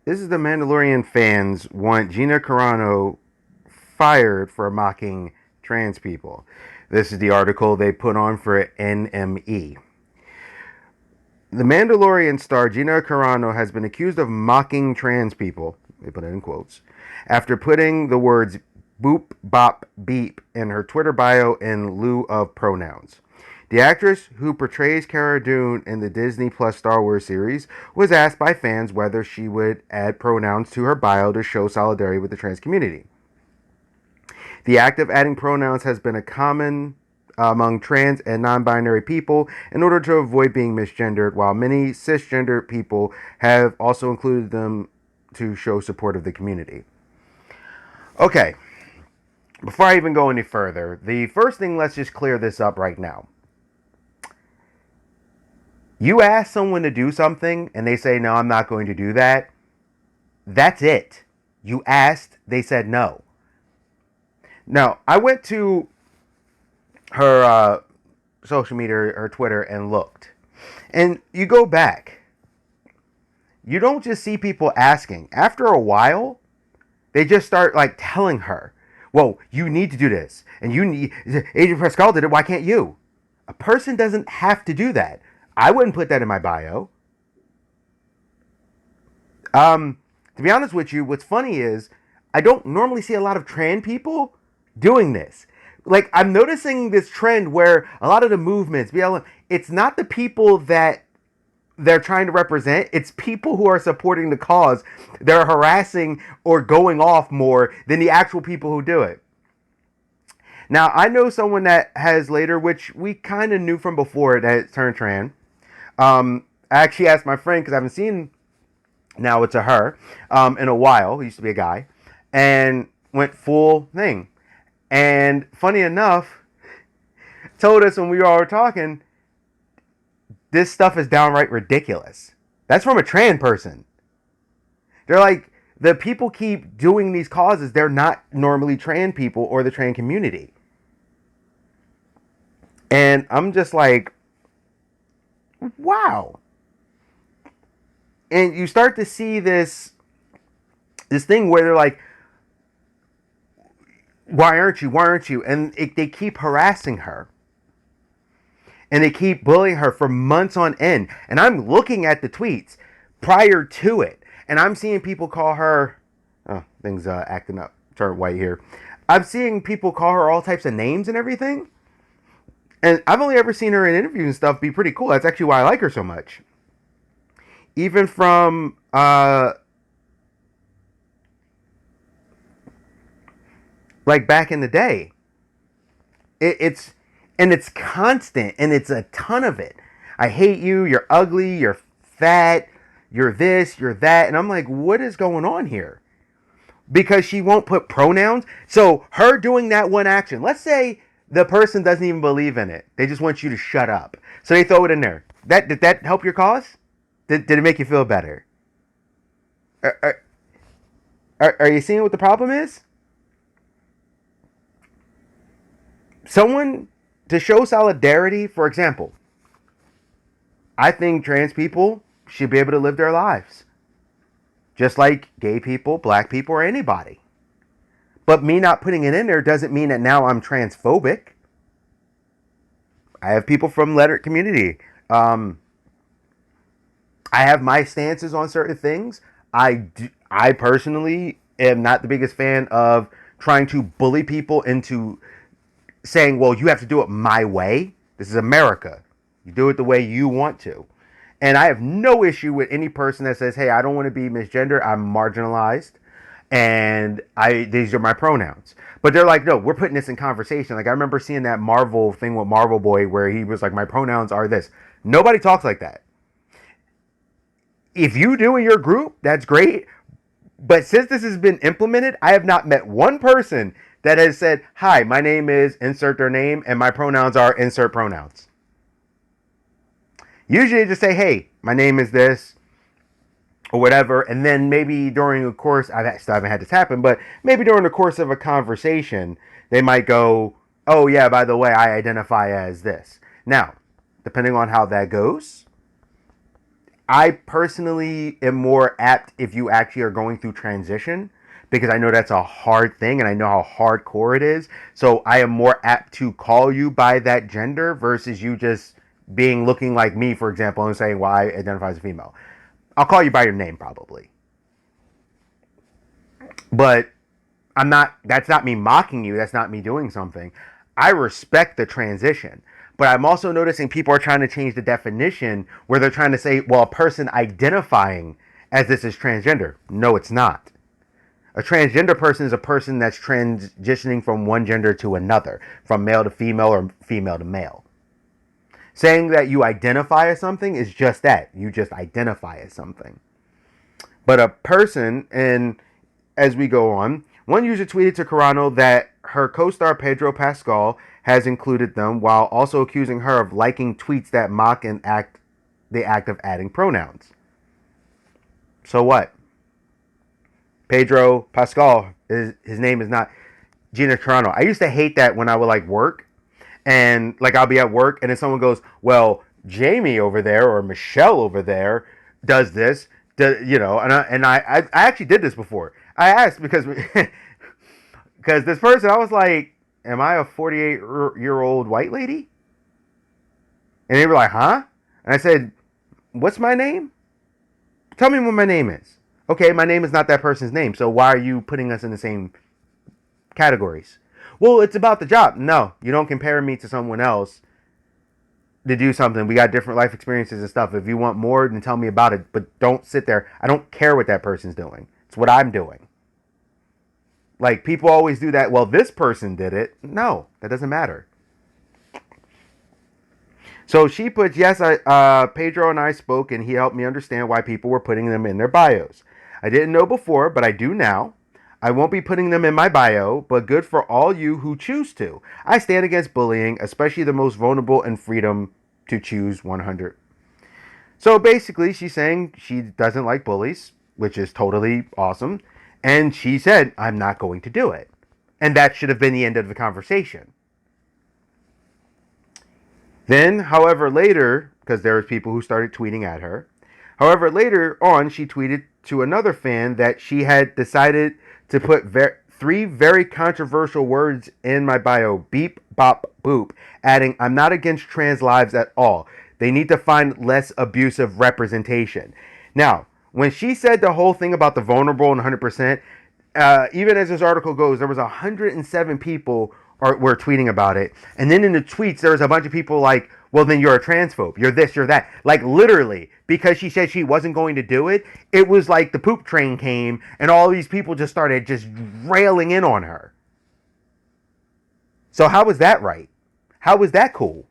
This is the Mandalorian fans want Gina Carano fired for mocking trans people. This is the article they put on for NME. The Mandalorian star Gina Carano has been accused of mocking trans people, they put it in quotes, after putting the words boop, bop, beep in her Twitter bio in lieu of pronouns. The actress, who portrays Cara Dune in the Disney Plus Star Wars series, was asked by fans whether she would add pronouns to her bio to show solidarity with the trans community. The act of adding pronouns has been a common among trans and non-binary people in order to avoid being misgendered, while many cisgender people have also included them to show support of the community. Okay, before I even go any further, the first thing, let's just clear this up right now. You ask someone to do something and they say, no, I'm not going to do that. That's it. You asked, they said no. Now, I went to her social media, her Twitter, and looked. And you go back. You don't just see people asking. After a while, they just start like telling her, well, you need to do this. And you need, Adrian Pascal did it, why can't you? A person doesn't have to do that. I wouldn't put that in my bio. To be honest with you, what's funny is I don't normally see a lot of trans people doing this. Like, I'm noticing this trend where a lot of the movements, BLM, it's not the people that they're trying to represent, it's people who are supporting the cause. They're harassing or going off more than the actual people who do it. Now, I know someone that has later, which we kind of knew from before, that turned trans. I actually asked my friend, because I haven't seen now it's a her in a while. He used to be a guy, and went full thing. And funny enough, told us when we were all talking, this stuff is downright ridiculous. That's from a trans person. They're like, the people keep doing these causes. They're not normally trans people or the trans community. And I'm just like, wow. And you start to see this thing where they're like, why aren't you? Why aren't you? And they keep harassing her. And they keep bullying her for months on end. And I'm looking at the tweets prior to it. And I'm seeing people call her, oh, things acting up, turn white here. I'm seeing people call her all types of names and everything. And I've only ever seen her in interviews and stuff be pretty cool. That's actually why I like her so much. Even from like back in the day. It's constant, and it's a ton of it. I hate you, you're ugly, you're fat, you're this, you're that. And I'm like, what is going on here? Because she won't put pronouns. So her doing that one action, let's say the person doesn't even believe in it. They just want you to shut up. So they throw it in there. Did that help your cause? Did it make you feel better? Are you seeing what the problem is? Someone to show solidarity, for example, I think trans people should be able to live their lives. Just like gay people, black people, or anybody. But me not putting it in there doesn't mean that now I'm transphobic. I have people from lettered community. I have my stances on certain things. I personally am not the biggest fan of trying to bully people into saying, well, you have to do it my way. This is America. You do it the way you want to. And I have no issue with any person that says, hey, I don't want to be misgendered. I'm marginalized. And these are my pronouns. But they're like, no, we're putting this in conversation. Like, I remember seeing that Marvel thing with Marvel Boy where he was like, my pronouns are this. Nobody talks like that. If you do in your group, that's great. But since this has been implemented, I have not met one person that has said, hi, my name is insert their name and my pronouns are insert pronouns. Usually they just say, hey, my name is this or whatever. And then maybe during the course, I still haven't had this happen, but maybe during the course of a conversation, they might go, oh yeah, by the way, I identify as this. Now, depending on how that goes, I personally am more apt if you actually are going through transition, because I know that's a hard thing and I know how hardcore it is. So I am more apt to call you by that gender versus you just being looking like me, for example, and saying, well, I identify as a female. I'll call you by your name probably. But I'm not, that's not me mocking you. That's not me doing something. I respect the transition. But I'm also noticing people are trying to change the definition where they're trying to say, well, a person identifying as this is transgender. No, it's not. A transgender person is a person that's transitioning from one gender to another, from male to female or female to male. Saying that you identify as something is just that. You just identify as something. But a person, and as we go on, one user tweeted to Carano that her co-star Pedro Pascal has included them, while also accusing her of liking tweets that mock and the act of adding pronouns. So what? Pedro Pascal, his name is not Gina Carano. I used to hate that when I would like work, and like I'll be at work and then someone goes, well, Jamie over there or Michelle over there does this, and I actually did this before. I asked because because this person, I was like, am I a 48-year-old white lady? And they were like, huh? And I said, what's my name? Tell me what my name is. Okay, my name is not that person's name, so why are you putting us in the same categories? Well, it's about the job. No, you don't compare me to someone else to do something. We got different life experiences and stuff. If you want more, then tell me about it, but don't sit there. I don't care what that person's doing. It's what I'm doing. Like, people always do that. Well, this person did it. No, that doesn't matter. So she puts, yes, Pedro and I spoke, and he helped me understand why people were putting them in their bios. I didn't know before, but I do now. I won't be putting them in my bio, but good for all you who choose to. I stand against bullying, especially the most vulnerable, and freedom to choose 100. So basically, she's saying she doesn't like bullies, which is totally awesome. And she said, I'm not going to do it. And that should have been the end of the conversation. Then, however, later, because there was people who started tweeting at her. However, later on, she tweeted to another fan that she had decided to put three very controversial words in my bio: beep, bop, boop, adding, I'm not against trans lives at all. They need to find less abusive representation. Now, when she said the whole thing about the vulnerable and 100%, even as this article goes, there was 107 people were tweeting about it. And then in the tweets, there was a bunch of people like, well, then you're a transphobe. You're this, you're that. Like, literally, because she said she wasn't going to do it, it was like the poop train came and all these people just started just railing in on her. So how was that right? How was that cool?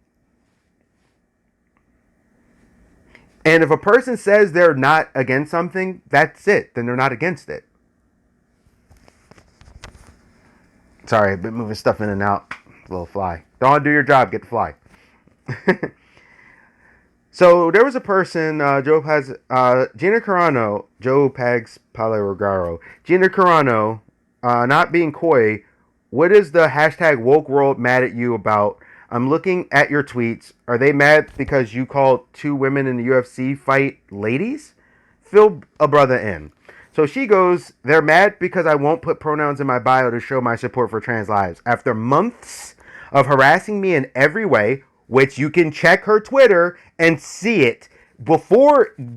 And if a person says they're not against something, that's it. Then they're not against it. Sorry, I've been moving stuff in and out. Little fly. Don't do your job, get the fly. So there was a person, Gina Carano, Joe Pags Palerogaro. Gina Carano, not being coy, what is the hashtag woke world mad at you about? I'm looking at your tweets. Are they mad because you called two women in the UFC fight ladies? Fill a brother in. So she goes, they're mad because I won't put pronouns in my bio to show my support for trans lives. After months of harassing me in every way, which you can check her Twitter and see it,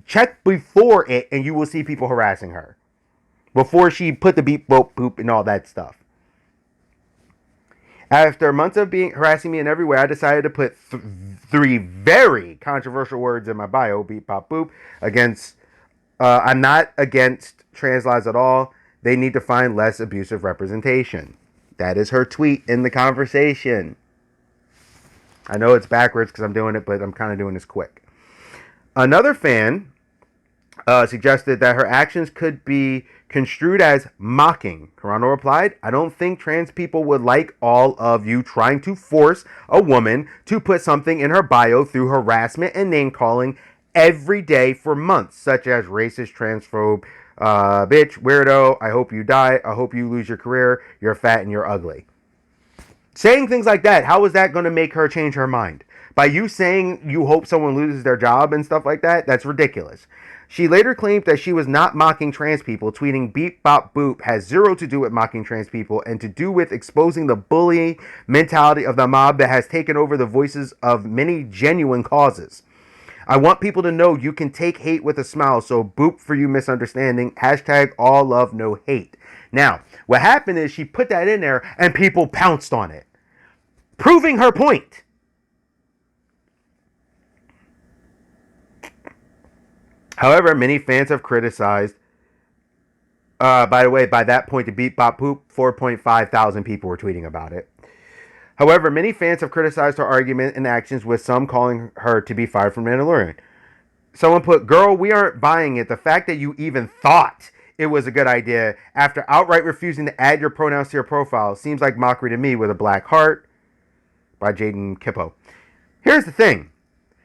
check before it, and you will see people harassing her. Before she put the beep, boop, poop, and all that stuff. After months of harassing me in every way, I decided to put three very controversial words in my bio, beep, pop, boop, I'm not against trans lives at all. They need to find less abusive representation. That is her tweet in the conversation. I know it's backwards because I'm doing it, but I'm kind of doing this quick. Another fan suggested that her actions could be construed as mocking. Carano replied, I don't think trans people would like all of you trying to force a woman to put something in her bio through harassment and name calling every day for months, such as racist, transphobe, bitch, weirdo, I hope you die, I hope you lose your career, you're fat and you're ugly. Saying things like that, how is that going to make her change her mind? By you saying you hope someone loses their job and stuff like that, that's ridiculous. She later claimed that she was not mocking trans people, tweeting beep bop boop has zero to do with mocking trans people and to do with exposing the bullying mentality of the mob that has taken over the voices of many genuine causes. I want people to know you can take hate with a smile, so boop for you misunderstanding. Hashtag all love, no hate. Now, what happened is she put that in there and people pounced on it, proving her point. However, many fans have criticized. By the way, by that point, the beep bop poop, 4.5 thousand people were tweeting about it. However, many fans have criticized her argument and actions, with some calling her to be fired from Mandalorian. Someone put, "Girl, we aren't buying it. The fact that you even thought it was a good idea after outright refusing to add your pronouns to your profile seems like mockery to me," with a black heart, by Jaden Kippo. Here's the thing.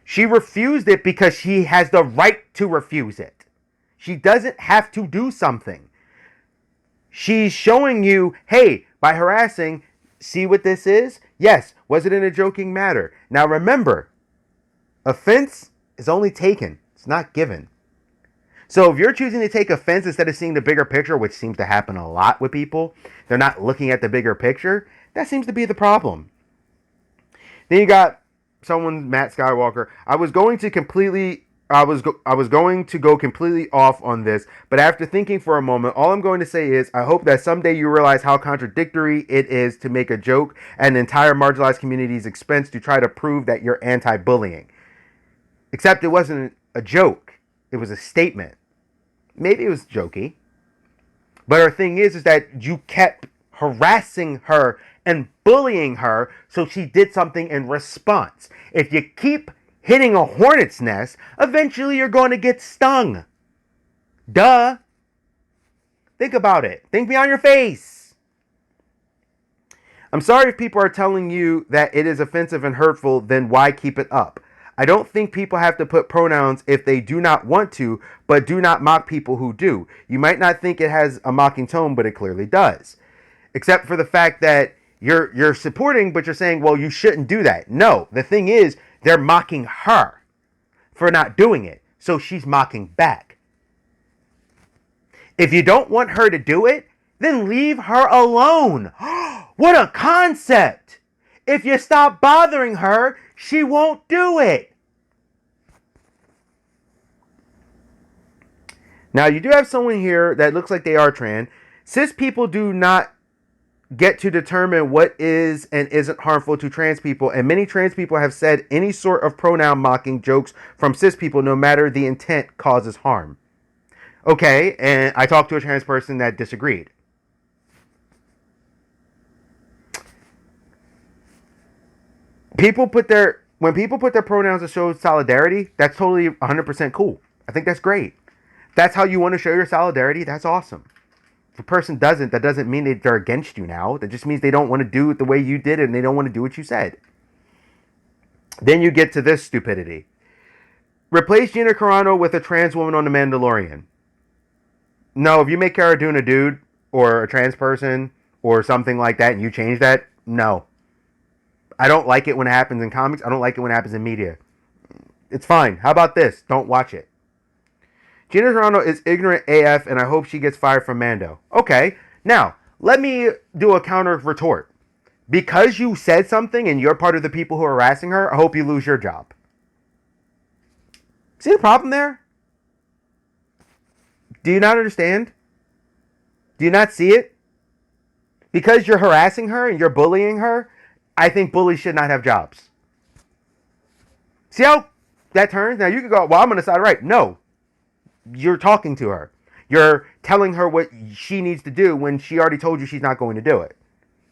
She refused it because she has the right to refuse it. She doesn't have to do something. She's showing you, hey, by harassing, see what this is? Yes. Was it in a joking manner? Now remember, offense is only taken. It's not given. So if you're choosing to take offense instead of seeing the bigger picture, which seems to happen a lot with people, they're not looking at the bigger picture, that seems to be the problem. Then you got someone, Matt Skywalker. I was going to go completely off on this, but after thinking for a moment, all I'm going to say is I hope that someday you realize how contradictory it is to make a joke at an entire marginalized community's expense to try to prove that you're anti-bullying. Except it wasn't a joke. It was a statement. Maybe it was jokey. But her thing is that you kept harassing her and bullying her, so she did something in response. If you keep hitting a hornet's nest, eventually you're going to get stung. Duh. Think about it. Think beyond your face. I'm sorry if people are telling you that it is offensive and hurtful, then why keep it up? I don't think people have to put pronouns if they do not want to, but do not mock people who do. You might not think it has a mocking tone, but it clearly does. Except for the fact that you're supporting, but you're saying, well, you shouldn't do that. No, the thing is, they're mocking her for not doing it. So she's mocking back. If you don't want her to do it, then leave her alone. What a concept. If you stop bothering her, she won't do it. Now, you do have someone here that looks like they are trans. Cis people do not get to determine what is and isn't harmful to trans people, and many trans people have said any sort of pronoun mocking jokes from cis people, no matter the intent, causes harm. Okay, and I talked to a trans person that disagreed. When people put their pronouns to show solidarity, that's totally 100% cool. I think that's great. If that's how you want to show your solidarity, that's awesome. If a person doesn't, that doesn't mean that they're against you now. That just means they don't want to do it the way you did it and they don't want to do what you said. Then you get to this stupidity. Replace Gina Carano with a trans woman on The Mandalorian. No, if you make Cara Dune a dude or a trans person or something like that and you change that, no. I don't like it when it happens in comics. I don't like it when it happens in media. It's fine. How about this? Don't watch it. Gina Carano is ignorant AF, and I hope she gets fired from Mando. Okay, now, let me do a counter retort. Because you said something and you're part of the people who are harassing her, I hope you lose your job. See the problem there? Do you not understand? Do you not see it? Because you're harassing her and you're bullying her, I think bullies should not have jobs. See how that turns? Now you can go, well, I'm on the side right. No. You're talking to her. You're telling her what she needs to do when she already told you she's not going to do it.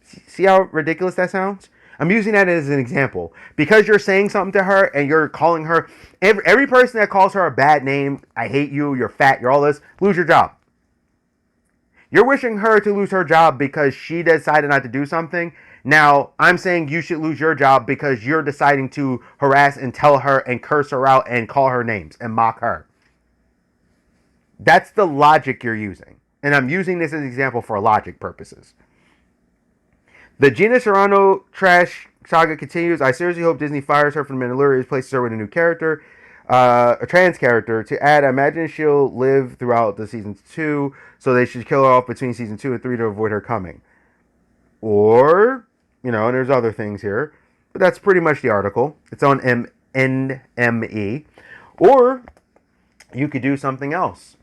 See how ridiculous that sounds? I'm using that as an example. Because you're saying something to her and you're calling her, every person that calls her a bad name, I hate you, you're fat, you're all this, lose your job. You're wishing her to lose her job because she decided not to do something. Now, I'm saying you should lose your job because you're deciding to harass and tell her and curse her out and call her names and mock her. That's the logic you're using. And I'm using this as an example for logic purposes. The Gina Carano trash saga continues. I seriously hope Disney fires her from the Mandalorian, replaces her with a new character, a trans character. To add, I imagine she'll live throughout the season 2, so they should kill her off between season 2 and 3 to avoid her coming. Or, and there's other things here, but that's pretty much the article. It's on NME. Or you could do something else,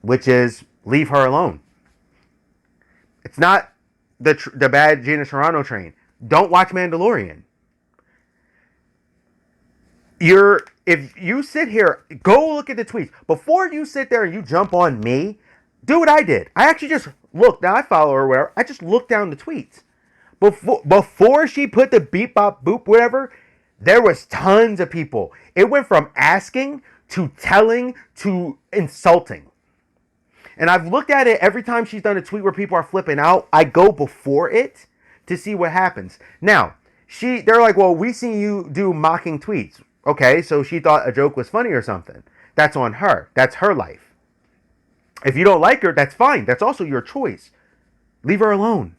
which is leave her alone. It's not the bad Gina Carano train. Don't watch Mandalorian. If you sit here, go look at the tweets before you sit there and you jump on me. Do what I did. I actually just looked. Now I follow her or whatever. I just looked down the tweets before she put the beep bop boop whatever. There was tons of people. It went from asking to telling to insulting. And I've looked at it every time she's done a tweet where people are flipping out. I go before it to see what happens. Now, they're like, well, we seen you do mocking tweets. Okay, so she thought a joke was funny or something. That's on her. That's her life. If you don't like her, that's fine. That's also your choice. Leave her alone.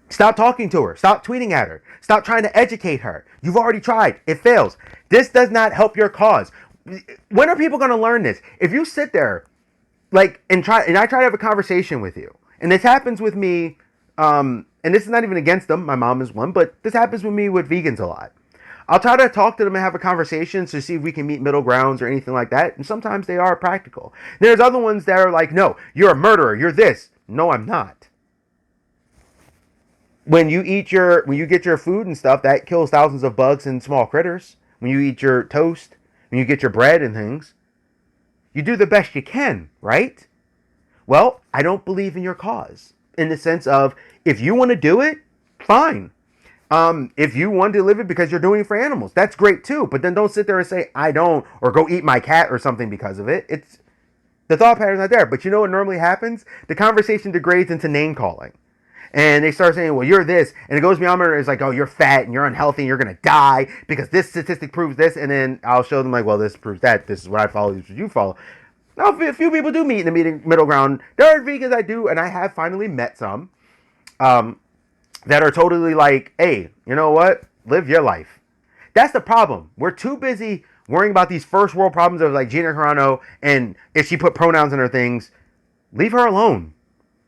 Stop talking to her. Stop tweeting at her. Stop trying to educate her. You've already tried. It fails. This does not help your cause. When are people going to learn this? If you sit there, and I try to have a conversation with you, and this happens with me, and this is not even against them. My mom is one, but this happens with me with vegans a lot. I'll try to talk to them and have a conversation to see if we can meet middle grounds or anything like that. And sometimes they are practical. There's other ones that are like, no, you're a murderer. You're this. No, I'm not. When you get your food and stuff, that kills thousands of bugs and small critters. When you eat your toast, when you get your bread and things, you do the best you can, right? Well, I don't believe in your cause in the sense of if you want to do it, fine. If you want to live it because you're doing it for animals, that's great too. But then don't sit there and say, I don't, or go eat my cat or something because of it. The thought pattern's not there. But you know what normally happens? The conversation degrades into name calling. And they start saying, well, you're this. And it goes beyond there. It's like, oh, you're fat and you're unhealthy and you're going to die because this statistic proves this. And then I'll show them like, well, this proves that. This is what I follow. This is what you follow. Now, a few people do meet in the middle ground. There are vegans I do, and I have finally met some that are totally like, hey, you know what? Live your life. That's the problem. We're too busy worrying about these first world problems of like Gina Carano, and if she put pronouns in her things, leave her alone.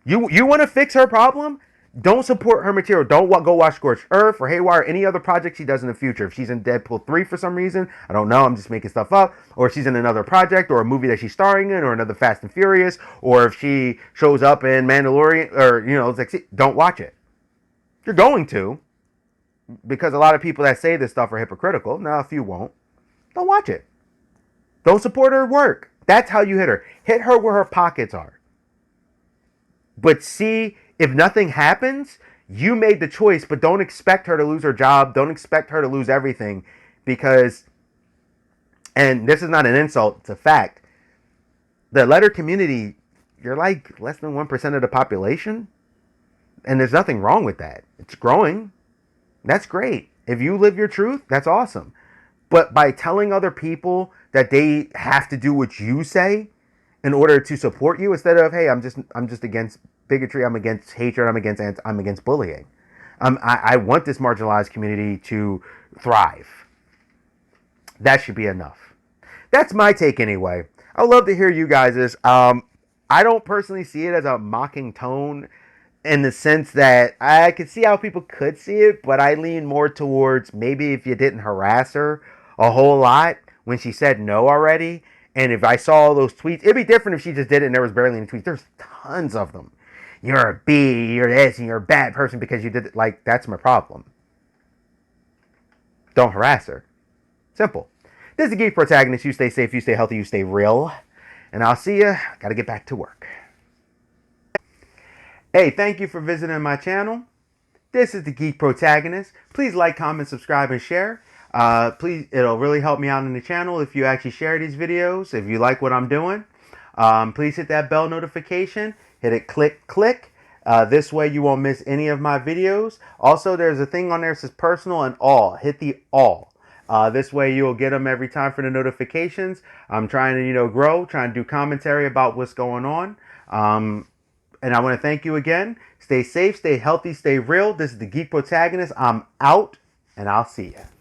You want to fix her problem? Don't support her material. Don't go watch Scorched Earth or Haywire or any other project she does in the future. If she's in Deadpool 3 for some reason, I don't know, I'm just making stuff up. Or if she's in another project or a movie that she's starring in or another Fast and Furious. Or if she shows up in Mandalorian or, it's like, don't watch it. You're going to. Because a lot of people that say this stuff are hypocritical. Now, a few won't. Don't watch it. Don't support her work. That's how you hit her. Hit her where her pockets are. But see, if nothing happens, you made the choice, but don't expect her to lose her job. Don't expect her to lose everything because, and this is not an insult, it's a fact. The letter community, you're like less than 1% of the population. And there's nothing wrong with that. It's growing. That's great. If you live your truth, that's awesome. But by telling other people that they have to do what you say in order to support you, instead of, hey, I'm just against bigotry, I'm against hatred, I'm against bullying. I want this marginalized community to thrive. That should be enough. That's my take anyway. I'd love to hear you guys'. I don't personally see it as a mocking tone in the sense that I could see how people could see it, but I lean more towards maybe if you didn't harass her a whole lot when she said no already, and if I saw all those tweets, it'd be different if she just did it and there was barely any tweets. There's tons of them. You're a B, you're this, and you're a bad person because you did it. Like, that's my problem. Don't harass her. Simple. This is the Geek Protagonist. You stay safe, you stay healthy, you stay real. And I'll see you. Gotta get back to work. Hey, thank you for visiting my channel. This is the Geek Protagonist. Please like, comment, subscribe, and share. Please, it'll really help me out in the channel if you actually share these videos. If you like what I'm doing, please hit that bell notification. Hit it, click. This way you won't miss any of my videos. Also, there's a thing on there that says personal and all. Hit the all. This way you'll get them every time for the notifications. I'm trying to, grow, trying to do commentary about what's going on. And I want to thank you again. Stay safe, stay healthy, stay real. This is the Geek Protagonist. I'm out, and I'll see you.